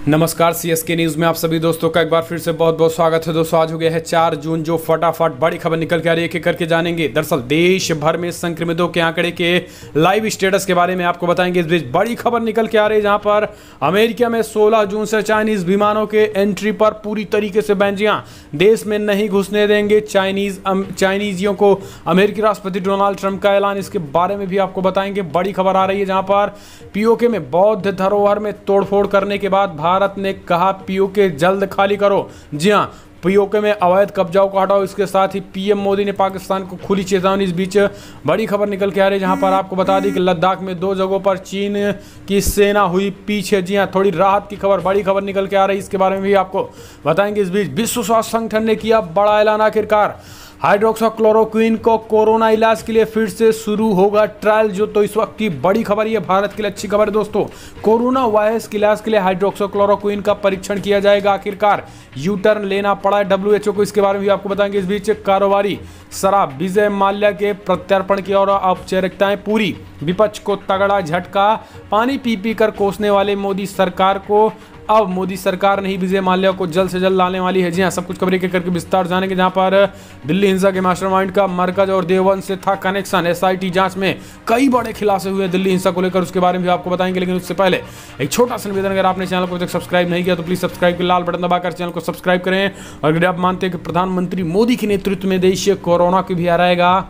नमस्कार CSK news में आप सभी दोस्तों का एक बार फिर से बहुत बहुत स्वागत है। दोस्तों आज हो गया है 4 जून, जो फटाफट बड़ी खबर निकल के आ रही है, एक एक करके जानेंगे। दरअसल देश भर में संक्रमितों के आंकड़े के लाइव स्टेटस के बारे में आपको बताएंगे। इस बीच बड़ी खबर निकल के आ रही है, जहां पर अमेरिका में 16 जून से चाइनीज विमानों के एंट्री पर पूरी तरीके से बैन। जी हां, देश में नहीं घुसने देंगे चाइनीजियों को अमेरिकी राष्ट्रपति डोनाल्ड ट्रंप का ऐलान। इसके बारे में भी आपको बताएंगे। बड़ी खबर आ रही है, जहां पर पीओके में बौद्ध धरोहर में तोड़फोड़ करने के बाद भारत ने कहा पीओके जल्द खाली करो। जी हां, पीओके में अवैध कब्जाओं को हटाओ। इसके साथ ही पीएम मोदी ने पाकिस्तान को खुली चेतावनी। इस बीच बड़ी खबर निकल के आ रही है, जहां पर आपको बता दी कि लद्दाख में 2 जगहों पर चीन की सेना हुई पीछे। जी हां, थोड़ी राहत की खबर, बड़ी खबर निकल के आ रही है, इसके बारे में भी आपको बताएंगे। इस बीच विश्व स्वास्थ्य संगठन ने किया बड़ा ऐलान। आखिरकार हाइड्रोक्सीक्लोरोक्विन को कोरोना इलाज के लिए फिर से शुरू होगा ट्रायल। जो तो इस वक्त की बड़ी खबर, ये भारत के लिए अच्छी खबर है दोस्तों। कोरोना वायरस के इलाज के लिए हाइड्रोक्सीक्लोरोक्विन का परीक्षण किया जाएगा। आखिरकार यू टर्न लेना पड़ा है डब्ल्यूएचओ को, इसके बारे में भी आपको बताएंगे। इस बीच कारोबारी शराब विजय माल्या के प्रत्यर्पण की और औपचारिकताएं पूरी। विपक्ष को तगड़ा झटका, पानी पी पी कर कोसने वाले मोदी सरकार को अब मोदी सरकार नहीं विजय माल्या को जल्द से जल्द लाने वाली है। जी हां, सब कुछ खबर एक करके विस्तार जानेंगे। जहां पर दिल्ली हिंसा के मास्टरमाइंड का मरकज और देवबंद से था कनेक्शन। एसआईटी जांच में कई बड़े खुलासे हुए दिल्ली हिंसा को लेकर, उसके बारे में भी आपको बताएंगे। लेकिन उससे पहले एक छोटा सा निवेदन, अगर आपने चैनल को तक सब्सक्राइब नहीं किया तो प्लीज सब्सक्राइब के लाल बटन दबाकर चैनल को सब्सक्राइब करें। और अगर आप मानते हैं कि प्रधानमंत्री मोदी के नेतृत्व में देश कोरोना को भी हराएगा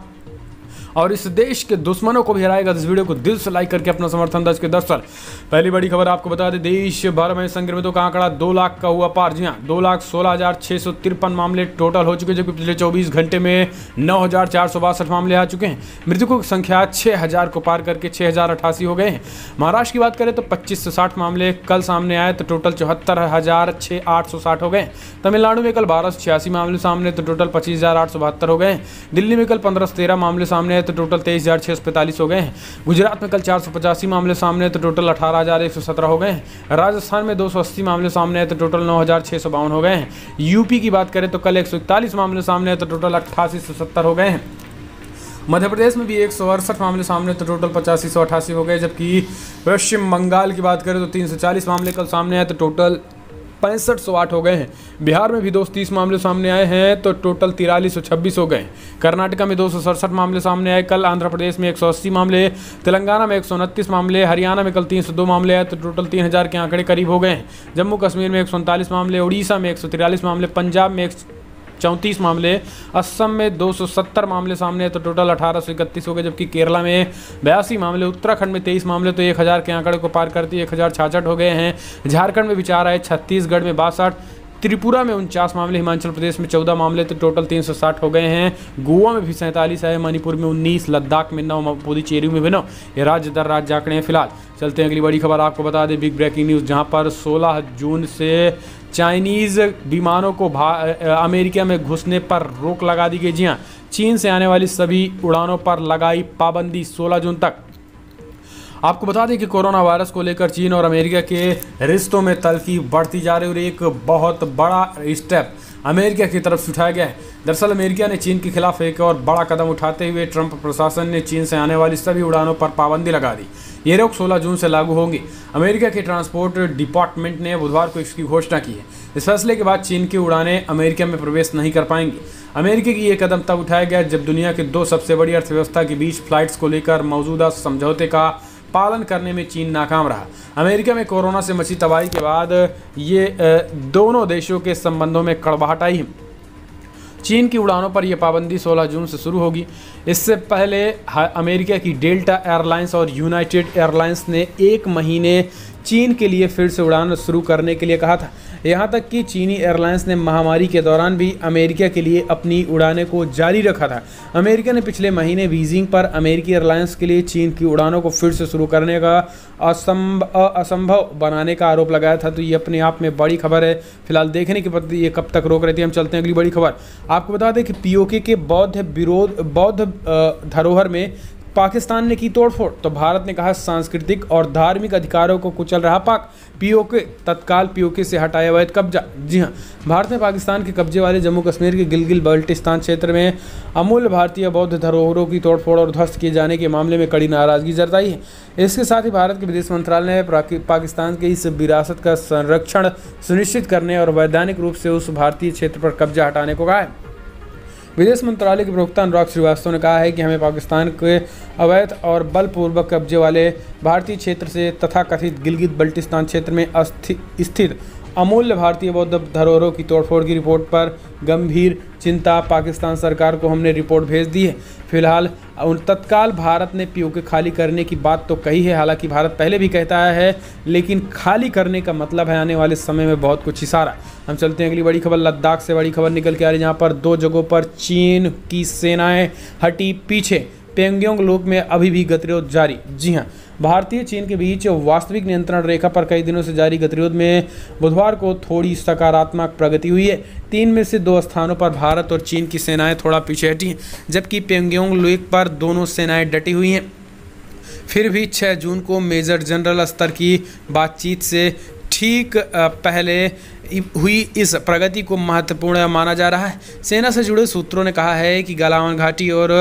और इस देश के दुश्मनों को भी हराएगा, तो इस वीडियो को दिल से लाइक करके अपना समर्थन दर्ज के। दरअसल पहली बड़ी खबर आपको बता दें, देश भर में संक्रमितों का आंकड़ा 2 लाख का हुआ पार। जी हां, 2,16,653 मामले टोटल हो चुके हैं, जबकि पिछले 24 घंटे में 9,462 मामले आ चुके हैं। मृतकों की संख्या 6,000 को पार करके 6,088 हो गए हैं। महाराष्ट्र की बात करें तो 25 से 60 मामले कल सामने आए, तो टोटल 74,860 हो गए। तमिलनाडु में कल 1286 मामले सामने, तो टोटल 25,872 हो गए हैं। दिल्ली में कल 15 से 13 मामले सामने, तो टोटल 23,645 हो गए हैं। गुजरात में कल 485 मामले सामने, तो टोटल 18,117 हो गए हैं। राजस्थान में 280 मामले सामने है, तो टोटल 9,652 हो गए हैं। यूपी की बात करें तो कल 141 मामले सामने है, तो टोटल 8870 हो गए हैं। मध्य प्रदेश में भी 168 मामले सामने, तो टोटल 8588 हो गए। जबकि पश्चिम बंगाल की बात करें तो 340 मामले कल सामने आए, तो टोटल 6508 हो गए हैं। बिहार में भी 230 मामले सामने आए हैं, तो टोटल 4326 हो गए। कर्नाटका में 267 मामले सामने आए कल। आंध्र प्रदेश में 180 मामले, तेलंगाना में 129 मामले, हरियाणा में कल 302 मामले आए, तो टोटल 3000 के आंकड़े करीब हो गए हैं। जम्मू कश्मीर में 139 मामले, उड़ीसा में 143 मामले, पंजाब में 34 मामले, असम में 270 मामले सामने, तो टोटल 1831 हो गए। जबकि केरला में 82 मामले, उत्तराखंड में 23 मामले, तो 1000 के आंकड़े को पार करती 1066 हो गए हैं। झारखंड में भी 4 आए, छत्तीसगढ़ में 62, त्रिपुरा में 49 मामले, हिमाचल प्रदेश में 14 मामले, तो टोटल 360 हो गए हैं। गोवा में भी 47 है, मणिपुर में 19, लद्दाख में 9, पुडुचेरी में भी 9। ये राज्य दर राज्य आंकड़े हैं। फिलहाल चलते हैं अगली बड़ी खबर, आपको बता दें बिग ब्रेकिंग न्यूज़, जहां पर 16 जून से चाइनीज़ विमानों को अमेरिका में घुसने पर रोक लगा दी गई। जी हाँ, चीन से आने वाली सभी उड़ानों पर लगाई पाबंदी 16 जून तक। आपको बता दें कि कोरोना वायरस को लेकर चीन और अमेरिका के रिश्तों में तल्खी बढ़ती जा रही है और एक बहुत बड़ा स्टेप अमेरिका की तरफ से उठाया गया है। दरअसल अमेरिका ने चीन के खिलाफ एक और बड़ा कदम उठाते हुए ट्रंप प्रशासन ने चीन से आने वाली सभी उड़ानों पर पाबंदी लगा दी। ये रोक 16 जून से लागू होंगी। अमेरिका के ट्रांसपोर्ट डिपार्टमेंट ने बुधवार को इसकी घोषणा की है। इस फैसले के बाद चीन की उड़ानें अमेरिका में प्रवेश नहीं कर पाएंगी। अमेरिका की ये कदम तब उठाया गया जब दुनिया के 2 सबसे बड़ी अर्थव्यवस्था के बीच फ्लाइट्स को लेकर मौजूदा समझौते का पालन करने में चीन नाकाम रहा। अमेरिका में कोरोना से मची तबाही के बाद ये दोनों देशों के संबंधों में कड़वाहट आई है। चीन की उड़ानों पर यह पाबंदी 16 जून से शुरू होगी। इससे पहले अमेरिका की डेल्टा एयरलाइंस और यूनाइटेड एयरलाइंस ने 1 महीने चीन के लिए फिर से उड़ान शुरू करने के लिए कहा था। यहाँ तक कि चीनी एयरलाइंस ने महामारी के दौरान भी अमेरिका के लिए अपनी उड़ानें को जारी रखा था। अमेरिका ने पिछले महीने बीजिंग पर अमेरिकी एयरलाइंस के लिए चीन की उड़ानों को फिर से शुरू करने का असंभव बनाने का आरोप लगाया था। तो ये अपने आप में बड़ी खबर है। फिलहाल देखने के प्रति ये कब तक रोक रही थी। हम चलते हैं अगली बड़ी खबर, आपको बता दें कि पीओके के बौद्ध धरोहर में पाकिस्तान ने की तोड़फोड़, तो भारत ने कहा सांस्कृतिक और धार्मिक अधिकारों को कुचल रहा पाक। पीओके तत्काल पीओके से हटाया अवैध कब्जा। जी हां, भारत ने पाकिस्तान के कब्जे वाले जम्मू कश्मीर के गिलगित बाल्टिस्तान क्षेत्र में अमूल्य भारतीय बौद्ध धरोहरों की तोड़फोड़ और ध्वस्त किए जाने के मामले में कड़ी नाराजगी जताई है। इसके साथ ही भारत के विदेश मंत्रालय ने पाकिस्तान के इस विरासत का संरक्षण सुनिश्चित करने और वैधानिक रूप से उस भारतीय क्षेत्र पर कब्जा हटाने को कहा है। विदेश मंत्रालय के प्रवक्ता अनुराग श्रीवास्तव ने कहा है कि हमें पाकिस्तान के अवैध और बलपूर्वक कब्जे वाले भारतीय क्षेत्र से तथा कथित गिलगित बल्टिस्तान क्षेत्र में स्थित अमूल्य भारतीय बौद्ध धरोहरों की तोड़फोड़ की रिपोर्ट पर गंभीर चिंता। पाकिस्तान सरकार को हमने रिपोर्ट भेज दी है। फिलहाल तत्काल भारत ने पीओके खाली करने की बात तो कही है, हालांकि भारत पहले भी कहता है, लेकिन खाली करने का मतलब है आने वाले समय में बहुत कुछ इशारा। हम चलते हैं अगली बड़ी खबर। लद्दाख से बड़ी खबर निकल के आ रही है, जहाँ पर 2 जगहों पर चीन की सेनाएं हटी पीछे। पेंगोंग लोक में अभी भी गतिरोध जारी। जी हां, भारतीय चीन के बीच वास्तविक नियंत्रण रेखा पर कई दिनों से जारी गतिरोध में बुधवार को थोड़ी सकारात्मक प्रगति हुई है। 3 में से 2 स्थानों पर भारत और चीन की सेनाएं थोड़ा पीछे हटी हैं, जबकि पेंगोंग लोक पर दोनों सेनाएं डटी हुई हैं। फिर भी 6 जून को मेजर जनरल स्तर की बातचीत से ठीक पहले हुई इस प्रगति को महत्वपूर्ण माना जा रहा है। सेना से जुड़े सूत्रों ने कहा है कि गलावन घाटी और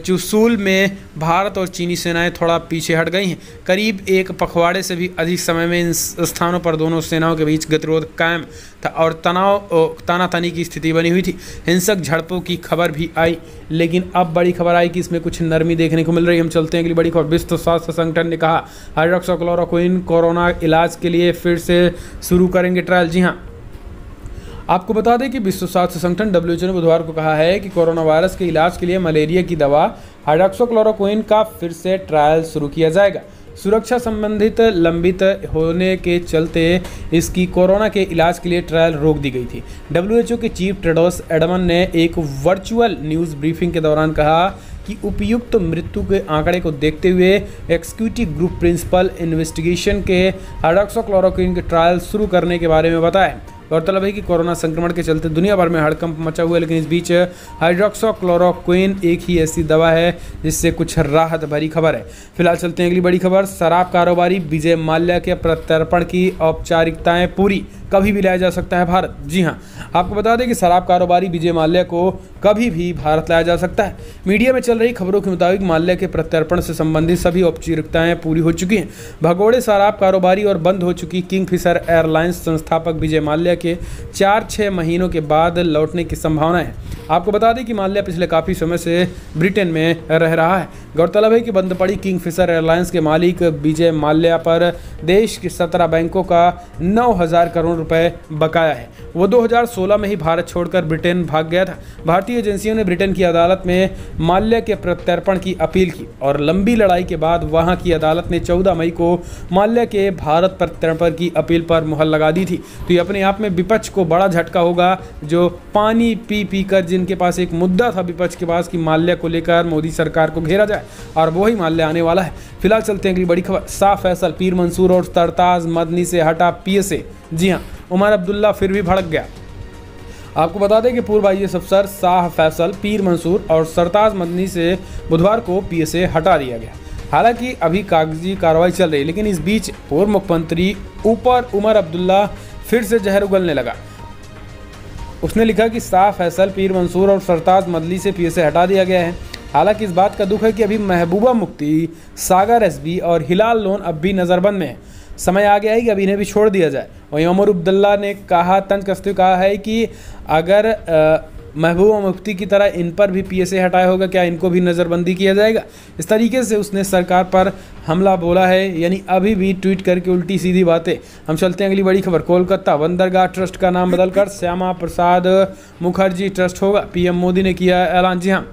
चुशूल में भारत और चीनी सेनाएं थोड़ा पीछे हट गई हैं। करीब 1 पखवाड़े से भी अधिक समय में इन स्थानों पर दोनों सेनाओं के बीच गतिरोध कायम था और तानातनी की स्थिति बनी हुई थी। हिंसक झड़पों की खबर भी आई, लेकिन अब बड़ी खबर आई कि इसमें कुछ नरमी देखने को मिल रही है। हम चलते हैं अगली बड़ी खबर। विश्व स्वास्थ्य संगठन ने कहा हाइड्रोक्सीक्लोरोक्विन कोरोना इलाज के लिए फिर से शुरू करेंगे ट्रायल। जी हाँ, आपको बता दें कि विश्व स्वास्थ्य संगठन WHO ने बुधवार को कहा है कि कोरोना वायरस के इलाज के लिए मलेरिया की दवा हाइड्रोक्सीक्लोरोक्विन का फिर से ट्रायल शुरू किया जाएगा। सुरक्षा संबंधित लंबित होने के चलते इसकी कोरोना के इलाज के लिए ट्रायल रोक दी गई थी। WHO के चीफ टेड्रोस एडमन ने एक वर्चुअल न्यूज़ ब्रीफिंग के दौरान कहा कि उपयुक्त मृत्यु के आंकड़े को देखते हुए एग्जीक्यूटिव ग्रुप प्रिंसिपल इन्वेस्टिगेशन के हाइड्रोक्सीक्लोरोक्विन के ट्रायल शुरू करने के बारे में बताया। गौरतलब है कि कोरोना संक्रमण के चलते दुनिया भर में हड़कंप मचा हुआ है, लेकिन इस बीच हाइड्रोक्सीक्लोरोक्विन एक ही ऐसी दवा है जिससे कुछ राहत भरी खबर है। फिलहाल चलते हैं अगली बड़ी खबर। शराब कारोबारी विजय माल्या के प्रत्यर्पण की औपचारिकताएं पूरी, कभी भी लाया जा सकता है भारत। जी हां, आपको बता दें कि शराब कारोबारी विजय माल्या को कभी भी भारत लाया जा सकता है। मीडिया में चल रही खबरों के मुताबिक माल्या के प्रत्यर्पण से संबंधित सभी औपचारिकताएं पूरी हो चुकी हैं। भगोड़े शराब कारोबारी और बंद हो चुकी किंगफिशर एयरलाइंस संस्थापक विजय माल्या के 4-6 महीनों के बाद लौटने की संभावना है। आपको बता दें कि माल्या पिछले काफ़ी समय से ब्रिटेन में रह रहा है। गौरतलब है कि बंद पड़ी किंगफिशर एयरलाइंस के मालिक विजय माल्या पर देश के 17 बैंकों का 9,000 करोड़ रुपए बकाया है। वो 2016 में ही भारत छोड़कर ब्रिटेन भाग गया था। भारतीय एजेंसियों ने ब्रिटेन की अदालत में माल्या के प्रत्यर्पण की अपील की और लंबी लड़ाई के बाद वहां की अदालत ने 14 मई को माल्या के भारत प्रत्यर्पण की अपील पर मुहर लगा दी थी। तो ये अपने आप में विपक्ष को बड़ा झटका होगा, जो पानी पी कर जिनके पास एक मुद्दा था विपक्ष के पास कि माल्या को लेकर मोदी सरकार को घेरा जाए, और वही माल्या आने वाला है। फिलहाल चलते हैं अगली बड़ी खबर। शाह फैसल, पीर मंसूर और सरताज मदनी से हटा PSA। जी हाँ, उमर अब्दुल्ला फिर भी भड़क गया। आपको बता दें कि पूर्व IAS अफसर शाह फैसल, पीर मंसूर और सरताज मदनी से बुधवार को PSA हटा दिया गया। हालांकि अभी कागजी कार्रवाई चल रही है, लेकिन इस बीच पूर्व मुख्यमंत्री ऊपर उमर अब्दुल्ला फिर से जहर उगलने लगा। उसने लिखा कि शाह फैसल, पीर मंसूर और सरताज मदनी से PSA हटा दिया गया है। हालांकि इस बात का दुख है कि अभी महबूबा मुफ्ती, सागर SB और हिलाल लोन अब भी नज़रबंद में है। समय आ गया है कि अब इन्हें भी छोड़ दिया जाए। वहीं उमर अब्दुल्ला ने कहा, तंज कसते हुए कहा है कि अगर महबूबा मुफ्ती की तरह इन पर भी PSA हटाया होगा, क्या इनको भी नज़रबंदी किया जाएगा? इस तरीके से उसने सरकार पर हमला बोला है, यानी अभी भी ट्वीट करके उल्टी सीधी बातें। हम चलते हैं अगली बड़ी खबर। कोलकाता बंदरगाह ट्रस्ट का नाम बदलकर श्यामा प्रसाद मुखर्जी ट्रस्ट होगा, PM मोदी ने किया ऐलान। जी हाँ,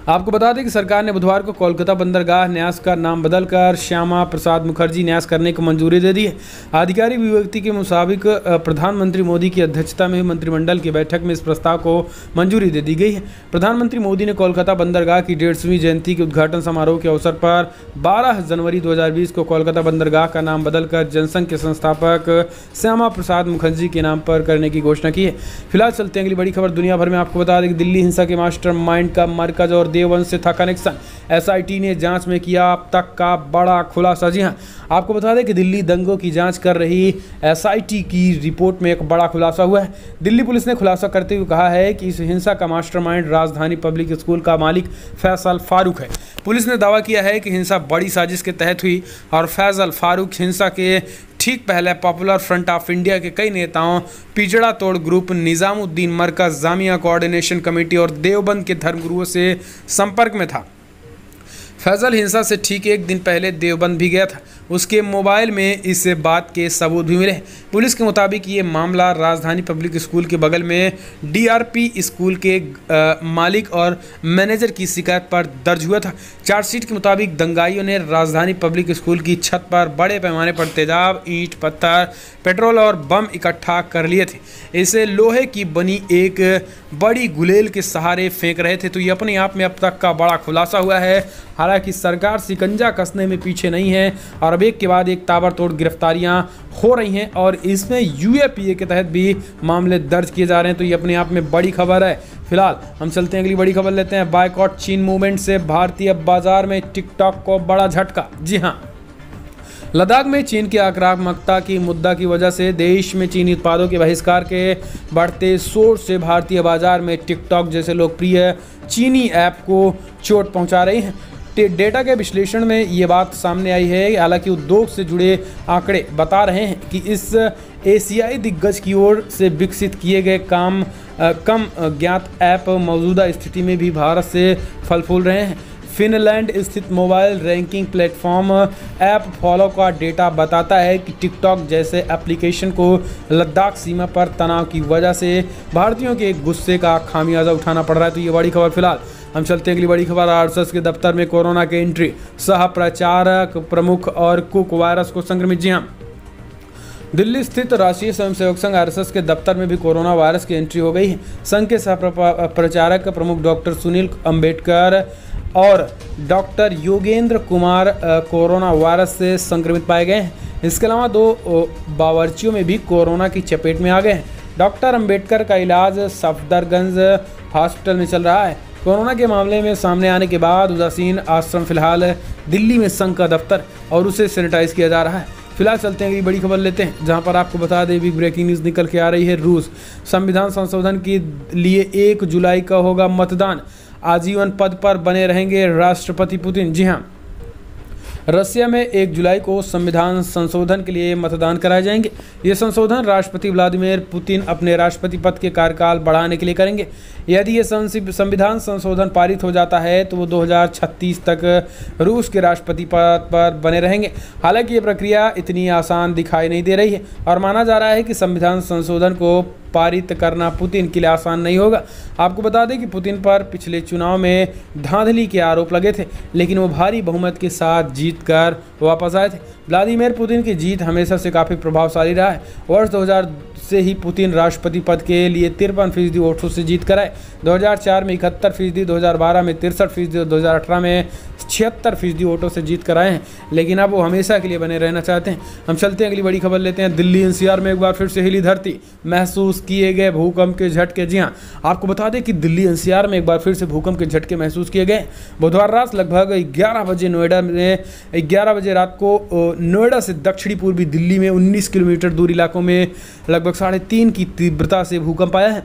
आपको बता दें कि सरकार ने बुधवार को कोलकाता बंदरगाह न्यास का नाम बदलकर श्यामा प्रसाद मुखर्जी न्यास करने को मंजूरी दे दी है। आधिकारिक विज्ञप्ति के मुताबिक प्रधानमंत्री मोदी की अध्यक्षता में मंत्रिमंडल की बैठक में इस प्रस्ताव को मंजूरी दे दी गई है। प्रधानमंत्री मोदी ने कोलकाता बंदरगाह की 150वीं जयंती के उद्घाटन समारोह के अवसर पर 12 जनवरी 2020 को कोलकाता बंदरगाह का नाम बदलकर जनसंघ के संस्थापक श्यामा प्रसाद मुखर्जी के नाम पर करने की घोषणा की है। फिलहाल चलते हैं अगली बड़ी खबर। दुनिया भर में आपको बता दें कि दिल्ली हिंसा के मास्टरमाइंड का मरकज और देवबंद से था कनेक्शन। एसआईटी ने जांच में किया अब तक का बड़ा खुलासा। जी हां, आपको बता दें कि दिल्ली दंगों की जांच कर रही एसआईटी की रिपोर्ट में एक बड़ा खुलासा हुआ है। दिल्ली पुलिस ने खुलासा करते हुए कहा है कि इस हिंसा का मास्टरमाइंड राजधानी पब्लिक स्कूल का मालिक फैसल फारूक है। पुलिस ने दावा किया है कि हिंसा बड़ी साजिश के तहत हुई और फैसल फारूक हिंसा के ठीक पहले पॉपुलर फ्रंट ऑफ इंडिया के कई नेताओं, पिछड़ा तोड़ group, Nizamuddin Markaz, Jamia coordination committee और देवबंद के धर्मगुरुओं से संपर्क में था। फैसल हिंसा से ठीक एक दिन पहले देवबंद भी गया था। उसके मोबाइल में इस बात के सबूत भी मिले। पुलिस के मुताबिक ये मामला राजधानी पब्लिक स्कूल के बगल में डीआरपी स्कूल के मालिक और मैनेजर की शिकायत पर दर्ज हुआ था। चार्जशीट के मुताबिक दंगाइयों ने राजधानी पब्लिक स्कूल की छत पर बड़े पैमाने पर तेजाब, ईंट, पत्थर, पेट्रोल और बम इकट्ठा कर लिए थे। इसे लोहे की बनी एक बड़ी गुलेल के सहारे फेंक रहे थे। तो ये अपने आप में अब तक का बड़ा खुलासा हुआ है। हालांकि सरकार शिकंजा कसने में पीछे नहीं है और अब एक के बाद एक ताबड़तोड़ गिरफ्तारियां हो रही हैं और इसमें यूएपीए के तहत भी मामले दर्ज किए जा रहे हैं। तो ये अपने आप में बड़ी खबर है। फिलहाल हम चलते हैं अगली बड़ी खबर लेते हैं। बायकॉट चीन मूवमेंट से भारतीय बाजार में टिकटॉक को बड़ा झटका। जी हाँ, लद्दाख में चीन की आक्रामकता की मुद्दा की वजह से देश में चीनी उत्पादों के बहिष्कार के बढ़ते शोर से भारतीय बाजार में टिकटॉक जैसे लोकप्रिय चीनी ऐप को चोट पहुंचा रही है। डेटा के विश्लेषण में ये बात सामने आई है। हालांकि उद्योग से जुड़े आंकड़े बता रहे हैं कि इस एशियाई दिग्गज की ओर से विकसित किए गए कम ज्ञात ऐप मौजूदा स्थिति में भी भारत से फल फूल रहे हैं। फिनलैंड स्थित mobile ranking platform app follow का डेटा बताता है कि टिकटॉक जैसे एप्लीकेशन को लद्दाख सीमा पर तनाव की वजह से भारतीयों के गुस्से का खामियाजा उठाना पड़ रहा है। तो ये बड़ी खबर। फिलहाल हम चलते हैं अगली बड़ी खबर। आरएसएस के दफ्तर में कोरोना के एंट्री, सह प्रचारक प्रमुख और कुक वायरस को संक्रमित। जी हाँ, दिल्ली स्थित राष्ट्रीय स्वयंसेवक संघ आरएसएस के दफ्तर में भी कोरोना वायरस की एंट्री हो गई है। संघ के सह प्रचारक प्रमुख डॉक्टर सुनील अंबेडकर और doctor Yogendra Kumar corona virus से संक्रमित पाए गए हैं। इसके अलावा 2 बावर्चियों में भी कोरोना की चपेट में आ गए हैं। डॉक्टर अंबेडकर का इलाज सफदरगंज हॉस्पिटल में चल रहा है। कोरोना के मामले में सामने आने के बाद उदासीन आश्रम फिलहाल दिल्ली में संघ का दफ्तर और उसे सैनिटाइज किया जा रहा है। फिलहाल चलते हैं, बड़ी खबर लेते हैं जहां पर आपको बता दें बिग ब्रेकिंग न्यूज़ निकल के आ रही है। रूस संविधान संशोधन के लिए 1 जुलाई का होगा मतदान। आजीवन पद पर बने रहेंगे राष्ट्रपति पुतिन। जी हाँ, रसिया में 1 जुलाई को संविधान संशोधन के लिए मतदान कराए जाएंगे। ये संशोधन राष्ट्रपति व्लादिमीर पुतिन अपने राष्ट्रपति पद के कार्यकाल बढ़ाने के लिए करेंगे। यदि ये संविधान संशोधन पारित हो जाता है तो वो 2036 तक रूस के राष्ट्रपति पद पर बने रहेंगे। हालांकि ये प्रक्रिया इतनी आसान दिखाई नहीं दे रही है और माना जा रहा है कि संविधान संशोधन को पारित करना पुतिन के लिए आसान नहीं होगा। आपको बता दें कि पुतिन पर पिछले चुनाव में धांधली के आरोप लगे थे, लेकिन वो भारी बहुमत के साथ जीतकर वापस आए थे। व्लादिमीर पुतिन की जीत हमेशा से काफ़ी प्रभावशाली रहा है। वर्ष 2000 से ही पुतिन राष्ट्रपति पद के लिए 53% वोटों से जीत कर आए। 2004 में 71%, 2012 में 63%, 2018 में 76% वोटों से जीत कर आए हैं, लेकिन अब वो हमेशा के लिए बने रहना चाहते हैं। हम चलते हैं, अगली बड़ी खबर लेते हैं। दिल्ली एनसीआर में एक बार फिर से हिली धरती, महसूस किए गए भूकंप के झटके। जी हाँ, आपको बता दें कि दिल्ली एनसीआर में एक बार फिर से भूकंप के झटके महसूस किए गए। बुधवार रात लगभग 11 बजे नोएडा में 11 बजे रात को नोएडा से दक्षिणी पूर्वी दिल्ली में 19 किलोमीटर दूर इलाकों में लगभग 3.5 की तीव्रता से भूकंप आया है।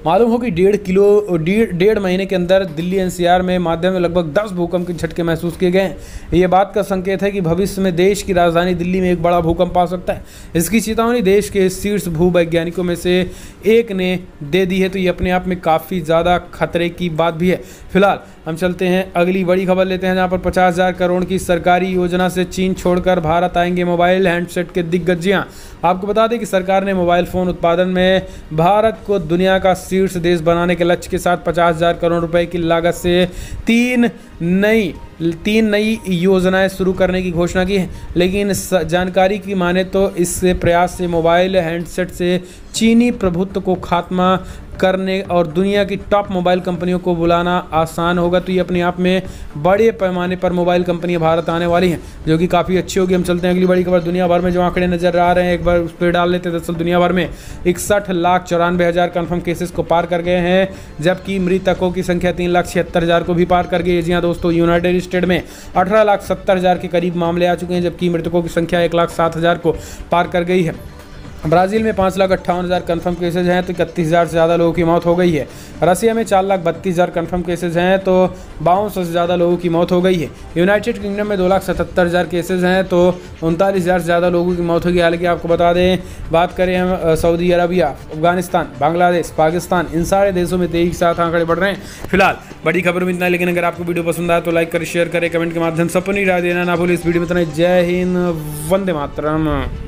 मालूम हो कि 1.5 महीने के अंदर दिल्ली एनसीआर में माध्यम में लगभग 10 भूकंप के झटके महसूस किए गए हैं। ये बात का संकेत है कि भविष्य में देश की राजधानी दिल्ली में एक बड़ा भूकंप आ सकता है। इसकी चेतावनी देश के शीर्ष भूवैज्ञानिकों में से एक ने दे दी है। तो ये अपने आप में काफ़ी ज़्यादा खतरे की बात भी है। फिलहाल हम चलते हैं, अगली बड़ी खबर लेते हैं जहाँ पर 50,000 करोड़ की सरकारी योजना से चीन छोड़कर भारत आएंगे मोबाइल हैंडसेट के दिग्गज। जी हाँ, आपको बता दें कि सरकार ने मोबाइल फ़ोन उत्पादन में भारत को दुनिया का शीर्ष देश बनाने के लक्ष्य के साथ 50,000 करोड़ रुपए की लागत से 3 नई 3 नई योजनाएं शुरू करने की घोषणा की है, लेकिन जानकारी की माने तो इस प्रयास से मोबाइल हैंडसेट से चीनी प्रभुत्व को खात्मा करने और दुनिया की टॉप मोबाइल कंपनियों को बुलाना आसान होगा। तो ये अपने आप में बड़े पैमाने पर मोबाइल कंपनियां भारत आने वाली हैं, जो कि काफ़ी अच्छी होगी। हम चलते हैं अगली बड़ी खबर। दुनिया भर में जो आंकड़े नजर आ रहे हैं एक बार उस पर डाल लेते हैं। दरअसल दुनिया भर में 61,94,000 कन्फर्म केसेस को पार कर गए हैं, जबकि मृतकों की संख्या 3,76,000 को भी पार कर गई है। जी हाँ दोस्तों, यूनाइटेड स्टेट में 18,70,000 के करीब मामले आ चुके हैं, जबकि मृतकों की संख्या 1,07,000 को पार कर गई है। ब्राज़ील में 5,58,000 कन्फर्म केसेज हैं, तो 31,000 से ज़्यादा लोगों की मौत हो गई है। रसिया में 4,32,000 कन्फर्म केसेज हैं, तो 5200 से ज़्यादा लोगों की मौत हो गई है। यूनाइटेड किंगडम में 2,77,000 केसेज हैं, तो 39,000 से ज़्यादा लोगों की मौत होगी। हालांकि आपको बता दें, बात करें हम सऊदी अरबिया, अफगानिस्तान, बांग्लादेश, पाकिस्तान, इन सारे देशों में तेजी के साथ आंकड़े बढ़ रहे हैं। फिलहाल बड़ी खबर में इतना है, लेकिन अगर आपको वीडियो पसंद आए तो लाइक करें, शेयर करें, कमेंट के माध्यम से अपनी राय देना ना भूलें। इस वीडियो में इतना ही। जय हिंद, वंदे मातरम।